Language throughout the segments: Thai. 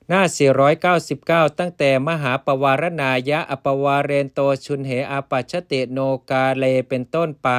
หน้า499ตั้งแต่มหาปวารณายะอปวาเรนโตชุนเหอาปัชชติโนกาเลเป็นต้นไป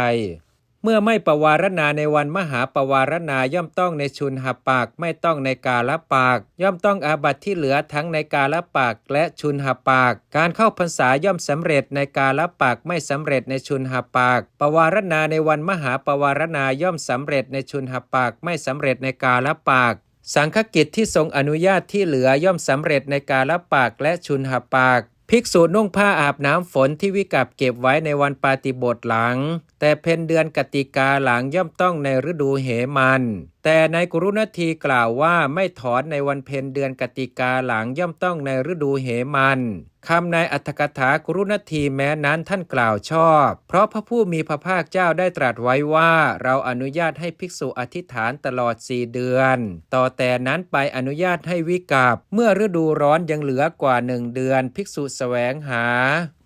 เมื่อไม่ปวารณาในวันมหาปวารณาย่อมต้องในชุนหปากไม่ต้องในกาลปากย่อมต้องอาบัติที่เหลือทั้งในกาลปากและชุนหปากการเข้าพรรษาย่อมสำเร็จในกาลปากไม่สำเร็จในชุนหปากปวารณาในวันมหาปวารณาย่อมสำเร็จในชุนหปากไม่สำเร็จในกาลปากสังฆกิจที่ทรงอนุญาตที่เหลือย่อมสำเร็จในกาลปากและชุนหปากภิกษุนุ่งผ้าอาบน้ำฝนที่วิกัปเก็บไว้ในวันปาฏิโบสถ์หลังแต่เพ็ญเดือนกติกาหลังย่อมต้องในฤดูเหมันแต่ในกุรุณทีกล่าวว่าไม่ถอนในวันเพ็ญเดือนกติกาหลังย่อมต้องในฤดูเหมันคำในอัตถกถากุรุณทีแม้นั้นท่านกล่าวชอบเพราะพระผู้มีพระภาคเจ้าได้ตรัสไว้ว่าเราอนุญาตให้ภิกษุอธิษฐานตลอด4เดือนต่อแต่นั้นไปอนุญาตให้วิกัปเมื่อฤดูร้อนยังเหลือกว่า1เดือนภิกษุแสวงหา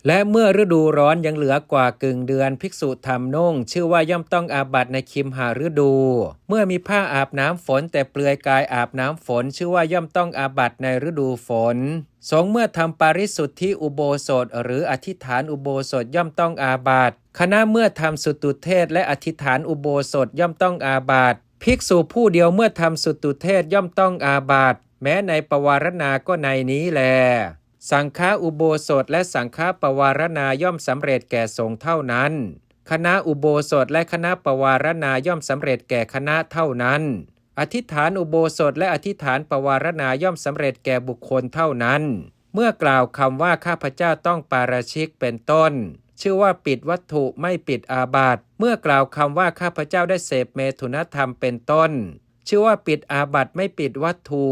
และเมื่อฤดูร้อนยังเหลือกว่ากึ่งเดือนภิกษุทำนุ่งชื่อว่าย่อมต้องอาบัติในคิมหฤดูเมื่อมีผ้าอาบน้ำฝนแต่เปลือยกายอาบน้ำฝนชื่อว่าย่อมต้องอาบัติในฤดูฝนสงฆ์เมื่อทำปาริสุทธิอุโบสถหรืออธิษฐานอุโบสถย่อมต้องอาบัติคณะเมื่อทำสุตตุเทศและอธิษฐานอุโบสถย่อมต้องอาบัติภิกษุผู้เดียวเมื่อทำสุตตุเทศย่อมต้องอาบัติแม้ในปวารณาก็ในนี้แลสังฆอุโบสถและสังฆปวารณาย่อมสำเร็จแก่สงฆ์เท่านั้นคณะอุโบสถและคณะปวารณาย่อมสำเร็จแก่คณะเท่านั้นอธิษฐานอุโบสถและอธิษฐานปวารณาย่อมสำเร็จแก่บุคคลเท่านั้นเมื่อกล่าวคำว่าข้าพเจ้าต้องปาราชิกเป็นต้นชื่อว่าปิดวัตถุไม่ปิดอาบัติเมื่อกล่าวคำว่าข้าพเจ้าได้เสพเมถุนธรรมเป็นต้นชื่อว่าปิดอาบัติไม่ปิดวัตถุ